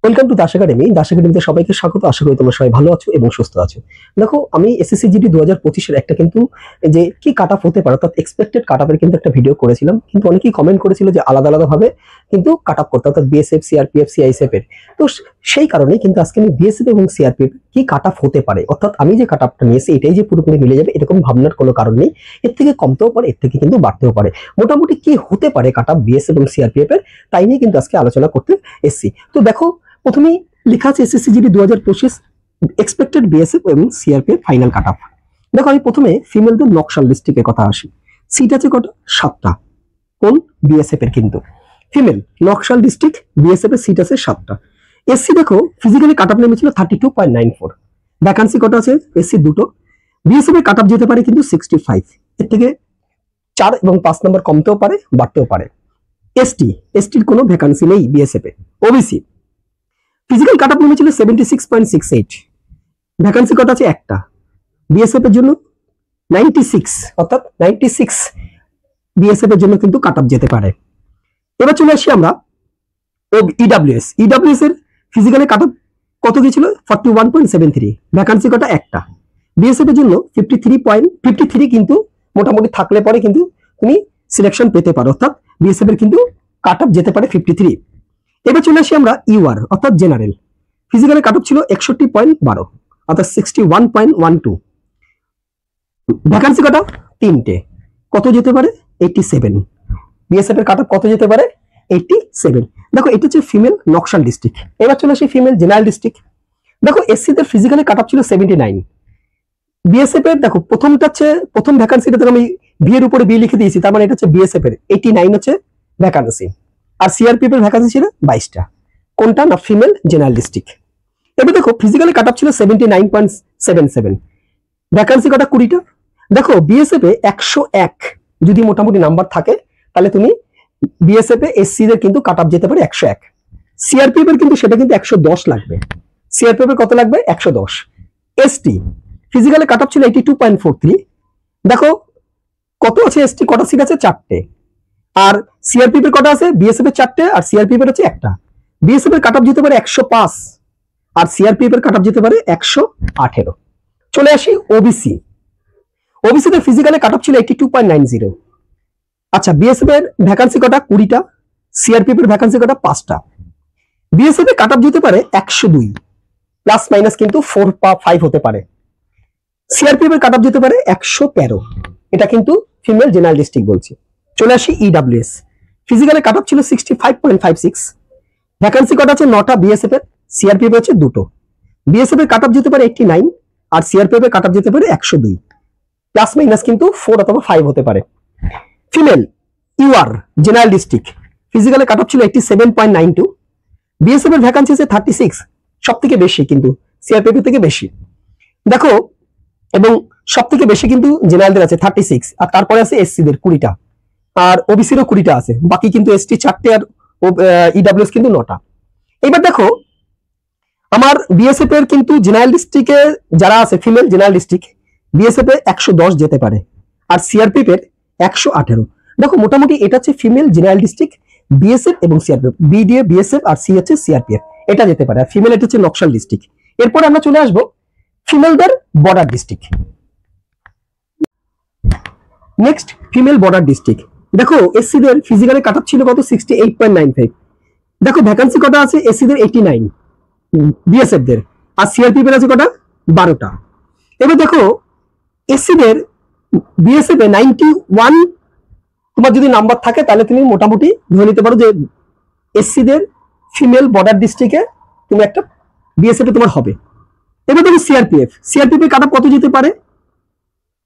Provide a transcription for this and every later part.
Welcome to Das academy. Das একাডেমিতে সবাইকে স্বাগত। আশা করি তোমরা সবাই ভালো আছো এবং সুস্থ আছো। দেখো, আমি এসএসসি জিডি 2025 এর একটা কিন্তু যে কি কাট অফ হতে পারে অর্থাৎ এক্সপেক্টেড কাট অফের কিন্তু একটা ভিডিও করেছিলাম, কিন্তু অনেকেই কমেন্ট করেছিল যে আলাদা আলাদা ভাবে কিন্তু কাট অফ করতে, অর্থাৎ বিএসএফ, সিআরপিএফ, সিআইএসএফ এর। তো সেই কারণে কিন্তু আজকে আমি বিএসএফ এবং সিআরপিএফ কি কাট অফ হতে পারে, অর্থাৎ আমি যে কাট অফটা নিয়েছি এটাই যে পুরোপুরি মিলে যাবে এরকম ভাবনার কোনো কারণ নেই। এর থেকে কমতেও পারে, এর থেকে কিন্তু বাড়তেও পারে। মোটামুটি কি হতে পারে কাট অফ বিএসএফ এবং সিআরপিএফ এর, তাই নিয়ে কিন্তু আজকে আলোচনা করতে এসেছি। তো দেখো, প্রথমেই লেখা আছে এসএসসি জিডি 2025 এক্সপেক্টেড বিএসএফ এবং সিআরপিএফ ফাইনাল কাট অফ। দেখো, আমি প্রথমে ফিমেলদের নকশাল ডিস্ট্রিক্টের কথা আসি। সিট আছে কত? 7টা। কোন? বিএসএফ এর। কিন্তু ফিমেল নকশাল ডিস্ট্রিক্ট বিএসএফ এর সিট আছে 7টা। এসসি দেখো ফিজিক্যালি কাট অফ নেমেছিল 32.94। ভ্যাকান্সি কত আছে? এসসি 2টো। বিএসএফ এর কাট অফ যেতে পারে কিন্তু 65। এর থেকে 4 এবং 5 নম্বর কমতেও পারে, বাড়তেও পারে। এসটির কোনো ভ্যাকান্সি নেই BSF A. OBC physical cut of নেমেছিল 76.68। ভ্যাকান্সি কত আছে? একটা। বিএসএফ এর জন্য 96, অর্থাৎ 96 বিএসএফ এর জন্য কিন্তু কাট অফ যেতে পারে। এবার চলে আসি আমরা ইডব্লিউএস এর ফিজিক্যালি কাট অফ কত গিয়েছিল? 41.73। ভ্যাকান্সি কত? একটা। বিএসএফ এর জন্য 53, কিন্তু মোটামুটি থাকলে পরে কিন্তু তুমি সিলেকশন পেতে পারো, অর্থাৎ বিএসএফ এর কিন্তু কাট অফ যেতে পারে 53। এবার চলে আসি আমরা ইউআর অর্থাৎ জেনারেল। ফিজিক্যালি কাট অফ ছিল 61.12, অর্থাৎ 61.12। ভ্যাকান্সি কত? 3টে। কত যেতে পারে? 87। বিএসএফ এর কাট অফ কত যেতে পারে? 87। দেখো, এটা হচ্ছে ফিমেল নকশাল ডিস্ট্রিক্ট। এবার চলে আসি ফিমেল জেনারেল ডিস্ট্রিক্ট। দেখো, এসসি দের ফিজিক্যালি কাট অফ ছিল 79। বিএসএফ এর দেখো প্রথমটা হচ্ছে, প্রথম ভ্যাকান্সিটা আমি বি এর উপরে বি লিখে দিয়েছি, তার মানে এটা হচ্ছে বিএসএফ এর 89 হচ্ছে ভ্যাকান্সি। আর সিআরপিএফ এর ভ্যাকান্সি ছিল 22টা। কোনটা? না, ফিমেল জেনারেল ডিস্ট্রিক্ট। এবার দেখো, ফিজিক্যালি কাট অফ ছিল 79.77। ভ্যাকান্সি কটা? 20টা। দেখো, বিএসএফ এ 101 যদি মোটামুটি নাম্বার থাকে তাহলে তুমি বিএসএফ এ এসসি দের কিন্তু কাট অফ যেতে পারে 101। সিআরপিএফ এর কিন্তু সেটা কিন্তু 110 লাগবে। সিআরপিএফ এর কত লাগবে? 110। এসটি ফিজিক্যালি কাট অফ ছিল 82.43। দেখো কত আছে? এসটি কটা সিট আছে? 4টে। আর সিআরপিএফ এর কটা আছে? বিএসএফ এর 4টে আর সিআরপিএফ এর হচ্ছে একটা। বিএসএফ এর কাট অফ যেতে পারে 105 আর সিআরপিএফ এর কাট অফ যেতে পারে 118। চলে আসি ওবিসি তে ফিজিক্যালি কাট অফ ছিল 82.90। আচ্ছা, বিএসএফ এর ভ্যাকান্সি কটা? 20টা। সিআরপিএফ এর ভ্যাকান্সি কটা? 5টা। বিএসএফ এর কাট অফ যেতে পারে 102, প্লাস মাইনাস কিন্তু 4 বা 5 হতে পারে। সিআরপিএফ এর কাট অফ যেতে পারে 113। এটা কিন্তু ফিমেল জেনারেল ডিস্ট্রিক্ট বলছি। চলে আসি ইডব্লিউএস। ফিজিক্যালি কাট অফ ছিল 65.56। ভ্যাকান্সি কটা আছে? 9টা বিএসএফ এর। সিআরপিএফ হচ্ছে 2টো। বিএসএফ এর কাট অফ যেতে পারে 89 আর সিআরপিএফ এর কাট অফ যেতে পারে 102, প্লাস মাইনাস কিন্তু 4 অথবা 5 হতে পারে। Female UR general district physically cut off ছিল 87.92। বিএসএফ এর ভ্যাকান্সি আছে 36, সবথেকে বেশি কিন্তু সিআরপিএফ এর থেকে বেশি। দেখো, এবং সবথেকে বেশি কিন্তু জেনারেলদের আছে 36, আর তারপরে আছে এসসি দের 20টা, আর ওবিসি এরও 20টা আছে। বাকি কিন্তু এসটি 4টে আর ইডব্লিউএস কিন্তু 9টা। এবার দেখো, আমার বিএসএফ এর কিন্তু জেনারেল ডিস্ট্রিক্টে যারা আছে ফিমেল জেনারেল ডিস্ট্রিক্ট, বিএসএফ এ 110 যেতে পারে আর সিআরপিএফ এর 118। দেখো, মোটামুটি এটা হচ্ছে ফিমেল জেনারেল ডিস্ট্রিক্ট বিএসএফ এবং সিআরপিএফ। বি দিয়ে বিএসএফ আর সি হচ্ছে সিআরপিএফ, এটা যেতে পারে। আর ফিমেল এটা হচ্ছে নকশাল ডিস্ট্রিক্ট। এরপরে আমরা চলে আসবো ফিমেলদের border district. Next female border district. দেখো, এসসি দের ফিজিক্যালি কাট অফ ছিল কত? 68.95। দেখো, ভ্যাকান্সি কটা আছে? এসসি দের 89, বিএসএফ দের, আর সিআরপিএফ এর আছে কটা? 12টা। এবার দেখো, এসসি দের বিএসএফ এ 91 তোমার যদি নাম্বার থাকে তাহলে তুমি মোটামুটি ধরে নিতে পারো যে এসসি দের ফিমেল বর্ডার ডিস্ট্রিক্টে তুমি একটা বিএসএফ এ তোমার হবে। এবার দেখো, সিআরপিএফ এর কাট অফ কত যেতে পারে?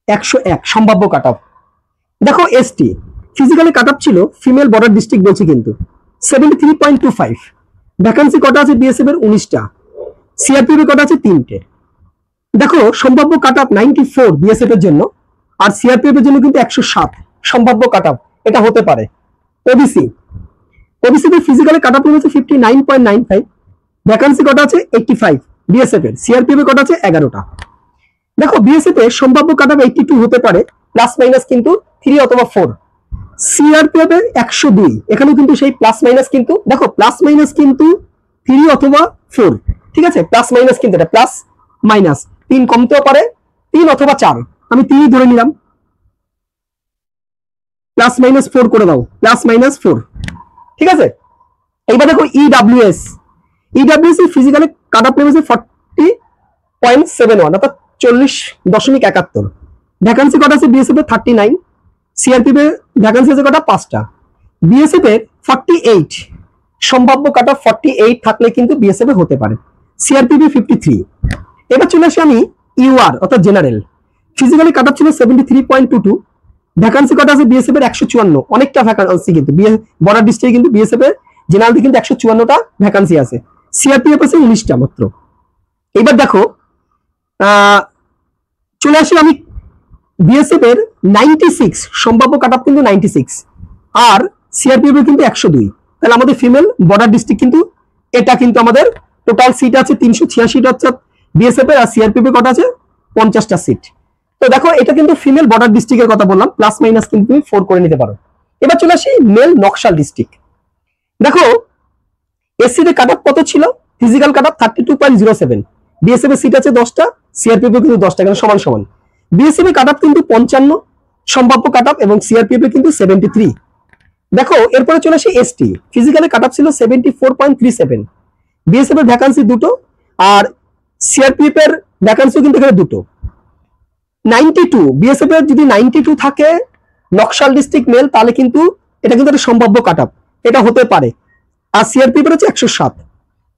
101 সম্ভাব্য কাট অফ। দেখো, এসটি ফিজিক্যালি কাট অফ ছিল ফিমেল বর্ডার ডিস্ট্রিক্ট বলছি কিন্তু 73.25। ভ্যাকান্সি কটা আছে? বিএসএফ এর 19টা। সিআরপিএফ এর কটা আছে? 3টে। দেখো, সম্ভাব্য কাট অফ 94 বিএসএফ এর জন্য, আর সিআরপিএফ এর জন্য কিন্তু 107 সম্ভাব্য কাট অফ এটা হতে পারে। ওবিসি এর ফিজিক্যালি কাট অফ হচ্ছে 59.95। ভ্যাকান্সি কটা আছে? 85 বিএসএফ এর। সিআরপিএফ এর কটা আছে? 11টা। দেখো, বিএসএফ এর সম্ভাব্য কাট অফ 82 হতে পারে, প্লাস মাইনাস কিন্তু 3 অথবা 4। সিআরপিএফ এর 102, এখানে কিন্তু সেই প্লাস মাইনাস কিন্তু দেখো প্লাস মাইনাস কিন্তু 3 অথবা 4, ঠিক আছে, প্লাস মাইনাস কিন্তু এটা প্লাস মাইনাস 3 কমতেও পারে, 3 অথবা 4, আমি 3 ধরে নিলাম, প্লাস মাইনাস 4 করে দাও, প্লাস মাইনাস 4, ঠিক আছে। এইবার দেখো ইডব্লিউএস, ইডব্লিউএস এর ফিজিক্যালি কাট অফ লেভেল 40.71 অর্থাৎ 40.71। ভ্যাকান্সি কত আছে বিএসএফ এর 39, সিআরপিএফ এর ভ্যাকান্সি আছে কত 5টা, বিএসএফ এর 48, সম্ভাব্য কাট অফ 48 থাকলে কিন্তু বিএসএফ এ হতে পারে, সিআরপিএফ 53। এবার চলে আসি আমি ইউআর অর্থাৎ জেনারেল, ফিজিক্যালি কাট অফ ছিল 73.22, ভ্যাকান্সি কত আছে বিএসএফ এর 154, অনেকটা ভ্যাকান্সি কিন্তু বর্ডার ডিস্ট্রিক্টে কিন্তু বিএসএফ এর জেনারেল কিন্তু 154টা ভ্যাকান্সি আছে, সিআরপিএফ আছে 19টা মাত্র। এবার দেখো চলে আসি আমি বিএসএফ এর 96 সম্ভাব্য কাট অফ কিন্তু 96, আর সিআরপিএফ এর কিন্তু 102। তাহলে আমাদের ফিমেল বর্ডার ডিস্ট্রিক্ট কিন্তু এটা কিন্তু আমাদের টোটাল সিট আছে 386টা হচ্ছে বিএসএফ এর, আর সিআরপিএফ এর কত আছে 50টা সিট। তো দেখো এটা কিন্তু ফিমেল বর্ডার ডিস্ট্রিক্টের কথা বললাম, প্লাস মাইনাস কিন্তু তুমি 4 করে নিতে পারো। এবার চলে আসি মেল নকশাল ডিস্ট্রিক্ট। দেখো এসসি তে কাট অফ কত ছিল, ফিজিক্যাল কাট অফ 32.07, বিএসএফ এর সিট আছে 10টা, সিআরপিএফ এর কিন্তু 10টা, এখানে সমান সমান। বিএসএফ এর কাট অফ কিন্তু 55 সম্ভাব্য কাট অফ এবং সিআরপিএফ এর কিন্তু 73। দেখো এরপরে চলে আসি এসটি, ফিজিক্যালি কাট অফ ছিল 74.37, বিএসএফ এর ভ্যাকান্সি দুটো, আর সিআরপিএফ এর ভ্যাকান্সি কিন্তু এখানে দুটো। 92 বিএসএফ এর যদি 92 থাকে নকশাল ডিস্ট্রিক্ট মেল, তাহলে কিন্তু এটা কিন্তু একটা সম্ভাব্য কাট অফ, এটা হতে পারে, আর সিআরপিএফ এর হচ্ছে 107।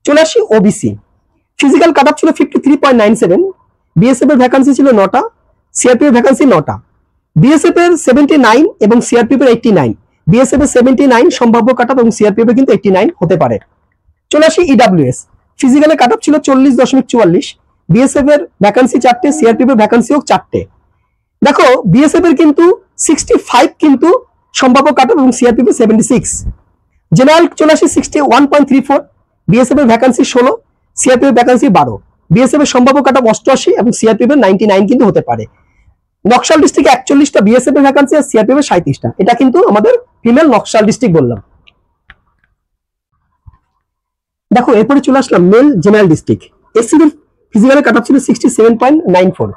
চলে আসি ওবিসি, ফিজিক্যাল কাট অফ ছিল 53.97, বিএসএফ এর ভ্যাকান্সি ছিল 9টা, সিআরপিএফ এর ভ্যাকান্সি 9টা, বিএসএফ এর 79 এবং সিআরপিএফ এর 89, বিএসএফ এর 79 সম্ভাব্য কাট অফ এবং সিআরপিএফ এর কিন্তু 89 হতে পারে। চলে আসি ইডব্লিউএস, ফিজিক্যালি কাট অফ ছিল 40.44, বিএসএফ এর ভ্যাকান্সি 4টে, সিআরপিএফ এর ভ্যাকান্সিও 4টে। দেখো বিএসএফ এর কিন্তু 65 কিন্তু সম্ভাব্য কাট অফ এবং সিআরপিএফ এর 76। জেনারেল চলে আসি 61.34, বিএসএফ এর ভ্যাকান্সি 16, সিআরপিএফ এর ভ্যাকান্সি 12, বিএসএফ এর সম্ভাব্য কাট অফ 88 এবং সিআরপিএফ এর 99 কিন্তু হতে পারে। নকশাল ডিস্ট্রিক্টে 41টা বিএসএফ এর ভ্যাকান্সি আর সিআরপিএফ এর 37টা, এটা কিন্তু আমাদের ফিমেল নকশাল ডিস্ট্রিক্ট বললাম। দেখো এরপরে চলে আসলাম মেল জেনারেল ডিস্ট্রিক্ট। এসসি এর ফিজিক্যাল কাট অফ ছিল 67.94,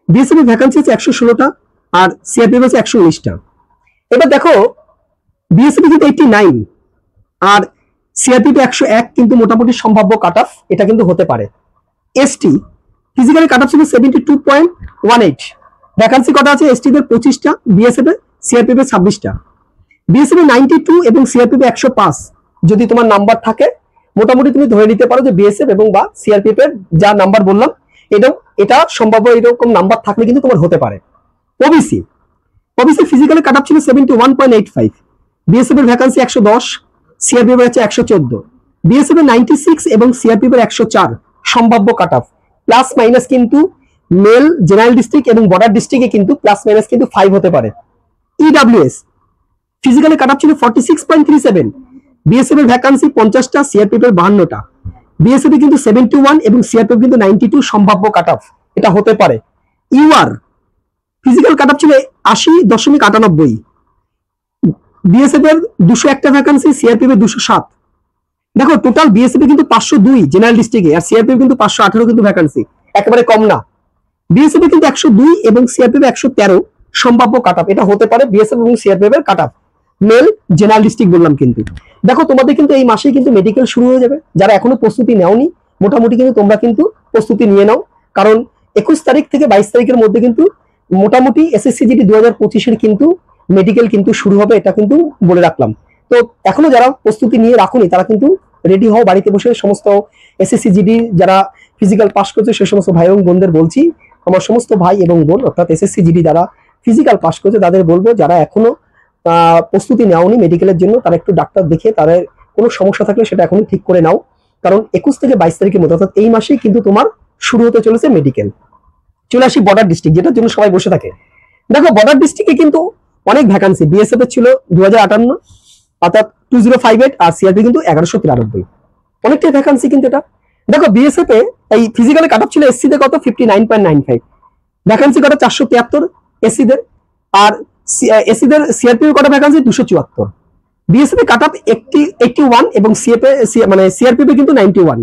বিএসএফ এর ভ্যাকান্সি আছে 116টা, আর সিআরপিএফ আছে 119টা। এবার দেখো বিএসএফ কিন্তু 89 আর সিআরপিএফ 101 কিন্তু মোটামুটি সম্ভাব্য কাট অফ, এটা কিন্তু হতে পারে। এসটি ফিজিক্যাল কাট অফ ছিল 72.18, ভ্যাকান্সি কত আছে এসটি দের 25টা, বিএসএফ এর সিআরপিএফ এর 26টা, বিএসএফ এর 92 এবং সিআরপিএফ 105 যদি তোমার নাম্বার থাকে, মোটামুটি তুমি ধরে নিতে পারো যে বিএসএফ এবং বা সিআরপিএফ এর যা নাম্বার বললাম এটা সম্ভাব্য এরকম নাম্বার থাকলে কিন্তু তোমার হতে পারে। OBC, OBC physically cut off ছিল 71.85, বিএসএফ এর ভ্যাকান্সি 110, সিআরপিএফ এর আছে 114, বিএসএফ এর 96 এবং সিআরপিএফ এর 104 সম্ভাব্য কাট অফ, প্লাস মাইনাস কিন্তু মেল জেনারেল ডিস্ট্রিক্ট এবং বর্ডার ডিস্ট্রিক্টে কিন্তু প্লাস মাইনাস কিন্তু 5 হতে পারে। ইডব্লিউএস ফিজিক্যালি কাট অফ ছিল 46.37, বিএসএফ এর ভ্যাকান্সি 50টা, সিআরপিএফ এর 52টা, বিএসএফ কিন্তু 71 এবং সিআরপিএফ কিন্তু 92 সম্ভাব্য কাট অফ, এটা হতে পারে। ইউআর ফিজিক্যাল কাট অফ ছিল 80.98, বিএসএফ এর 201টা ভ্যাকান্সি, সিআরপিএফ এর 207। দেখো টোটাল বিএসএফ কিন্তু 502 জেনারেল ডিস্ট্রিক্টে, আর সিআরপিএফ কিন্তু 518 কিন্তু ভ্যাকান্সি, একেবারে কম না। বিএসএফ কিন্তু 102 এবং সিআরপিএফ 113 সম্ভাব্য কাট অফ, এটা হতে পারে বিএসএফ এবং সিআরপিএফ এর কাট অফ, মেল জেনারেল ডিস্ট্রিক্ট বললাম। কিন্তু দেখো তোমাদের কিন্তু এই মাসেই কিন্তু মেডিকেল শুরু হয়ে যাবে, যারা এখনো প্রস্তুতি নেওনি মোটামুটি কিন্তু তোমরা কিন্তু প্রস্তুতি নিয়ে নাও, কারণ 21 তারিখ থেকে 22 তারিখের মধ্যে কিন্তু মোটামুটি এসএসসি জিডি 2025 এর কিন্তু মেডিকেল কিন্তু শুরু হবে, এটা কিন্তু বলে রাখলাম। তো এখনো যারা প্রস্তুতি নিয়ে রাখুনি তারা কিন্তু রেডি হও, বাড়িতে বসে সমস্ত এসএসসি জিডি যারা ফিজিক্যাল পাস করছে সেই সমস্ত ভাই এবং বোনদের বলছি, আমার সমস্ত ভাই এবং বোন অর্থাৎ এসএসসি জিডি যারা ফিজিক্যাল পাস করছে তাদের বলবো যারা এখনো প্রস্তুতি নেওনি মেডিকেলের জন্য, তারা একটু ডাক্তার দেখে তাদের কোনো সমস্যা থাকলে সেটা এখনই ঠিক করে নাও, কারণ 21 থেকে 22 তারিখের মধ্যে অর্থাৎ এই মাসেই কিন্তু তোমার শুরু হতে চলেছে মেডিকেল। চলে আসি বর্ডার ডিস্ট্রিক্ট, যেটার জন্য সবাই বসে থাকে। দেখো বর্ডার ডিস্ট্রিক্টে কিন্তু অনেক ভ্যাকান্সি, বিএসএফ এর ছিল 2058 অর্থাৎ 2058, আর সিআরপি কিন্তু 1193, অনেকটাই ভ্যাকান্সি কিন্তু এটা। দেখো বিএসএফ এ এই ফিজিক্যালি কাট অফ ছিল এসসি দের কত 59.95, ভ্যাকান্সি কত 473 এসসি দের, আর এসসি দের সিআরপি কত ভ্যাকান্সি 274, বিএসএফ এর কাট অফ 81 এবং মানে সিআরপিএফ কিন্তু 91।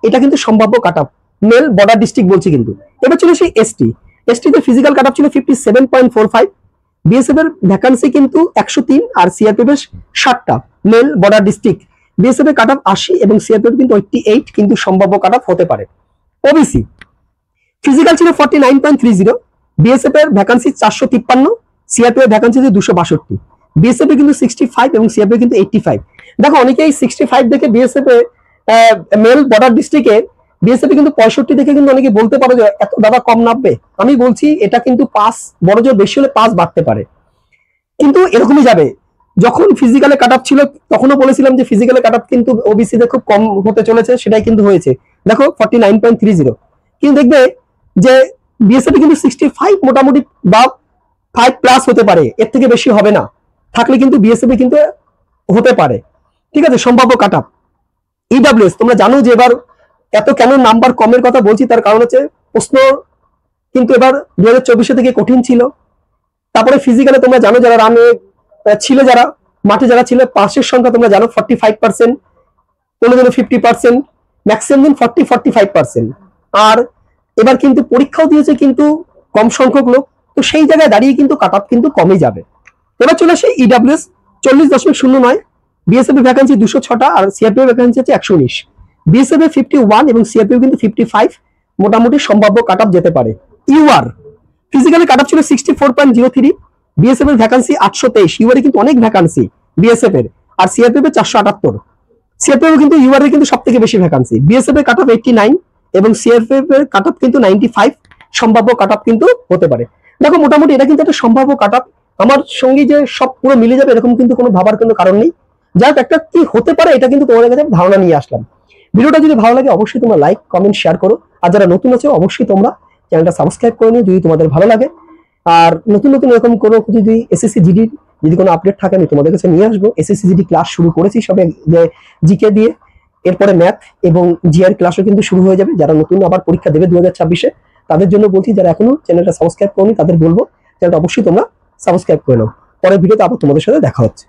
এটা কিন্তু সম্ভাব্য cut off, male border district বলছি কিন্তু। এবার চলে সেই এসটি। এসটি তে ফিজিক্যাল কাট অফ ছিল 57.45, বিএসএফ এর ভ্যাকান্সি কিন্তু 103 আর সিআরপিএফ এর 60টা, মেল বর্ডার ডিস্ট্রিক্ট। বিএসএফ এর কাট অফ 80 এবং সিআরপিএফ কিন্তু 88 কিন্তু সম্ভাব্য কাট অফ হতে পারে। ওবিসি ফিজিক্যাল ছিল 49.30, বিএসএফ এর ভ্যাকান্সি 453, সিআরপিএফ এর ভ্যাকান্সি 262, বিএসএফ এ কিন্তু 65 এবং সিআরপিএফ কিন্তু 85। দেখো অনেকেই 65 দেখে বিএসএফ এ মেল বর্ডার ডিস্ট্রিক্টে বিএসএফ কিন্তু 65 দেখে কিন্তু অনেকে বলতে পারো যে এত দাদা কম নামবে। আমি বলছি এটা কিন্তু পাস বড় জোর বেশি হলে পাস বাড়তে পারে, কিন্তু এরকমই যাবে। যখন ফিজিক্যালে কাট অফ ছিল তখনও বলেছিলাম যে ফিজিক্যালে কাট অফ কিন্তু ওবিসি তে খুব কম হতে চলেছে, সেটাই কিন্তু হয়েছে। দেখো 49.30, কিন্তু দেখবে যে বিএসএফ কিন্তু 65 মোটামুটি বা 5+ হতে পারে, এর থেকে বেশি হবে না। থাকলে কিন্তু বিএসএফ কিন্তু হতে পারে, ঠিক আছে, সম্ভাব্য কাট অফ। ইডব্লিউএস তোমরা জানো যে এবার এত কেন নাম্বার কমের কথা বলছি, তার কারণ হচ্ছে প্রশ্ন কিন্তু এবার 2024 থেকে কঠিন ছিল। তারপরে ফিজিক্যালে তোমরা জানো যারা রানে ছিল, যারা মাঠে যারা ছিল, পাসের সংখ্যা তোমরা জানো 45%, কোনো দিন 50%, ম্যাক্সিমাম দিন 40-45%। আর এবার কিন্তু পরীক্ষাও দিয়েছে কিন্তু কম সংখ্যক লোক, তো সেই জায়গায় দাঁড়িয়ে কিন্তু কাট অফ কিন্তু কমে যাবে। এবার চলে আসে ইডব্লিউএস 40.09, বিএসএফ এর ভ্যাকান্সি 206টা আর সিআরপিএফ এর ভ্যাকান্সি হচ্ছে 119, বিএসএফ এর 51 এবং সিআরপিএফ কিন্তু 55, মোটামুটি সম্ভাব্য কাট অফ যেতে পারে। ইউআর ফিজিক্যালি কাট অফ ছিল 64.03, বিএসএফ এর ভ্যাকান্সি 823, ইউআর কিন্তু অনেক ভ্যাকান্সি বিএসএফ এর, আর সিআরপিএফ এর 478, সিআরপিএফ কিন্তু ইউআর এর কিন্তু সবথেকে বেশি ভ্যাকান্সি। বিএসএফ এর কাট অফ 89 এবং সিআরপিএফ এর কাট অফ কিন্তু 95, সম্ভাব্য কাট অফ কিন্তু হতে পারে। দেখো মোটামুটি এটা কিন্তু একটা সম্ভাব্য কাট অফ। আমার সঙ্গে যে সব পুরো মিলে যাবে এরকম কিন্তু কোনো ভাবার কোনো কারণ নেই। যাক একটা কি হতে পারে এটা কিন্তু তোমাদের কাছে ধারণা নিয়ে আসলাম। ভিডিওটা যদি ভালো লাগে অবশ্যই তোমরা লাইক কমেন্ট শেয়ার করো, আর যারা নতুন আছে অবশ্যই তোমরা চ্যানেলটা সাবস্ক্রাইব করে নিও যদি তোমাদের ভালো লাগে। আর নতুন নতুন এরকম কোনো যদি এসএসসি জিডির যদি কোনো আপডেট থাকে আমি তোমাদের কাছে নিয়ে আসবো। এসএসসি জিডি ক্লাস শুরু করেছি সবে জিকে দিয়ে, এরপরে ম্যাথ এবং জিআর ক্লাসও কিন্তু শুরু হয়ে যাবে। যারা নতুন আবার পরীক্ষা দেবে 2026-এ তাদের জন্য বলছি, যারা এখনো চ্যানেলটা সাবস্ক্রাইব করনি তাদের বলবো চ্যানেলটা অবশ্যই তোমরা সাবস্ক্রাইব করে নাও। পরের ভিডিওতে আবার তোমাদের সাথে দেখা হচ্ছে।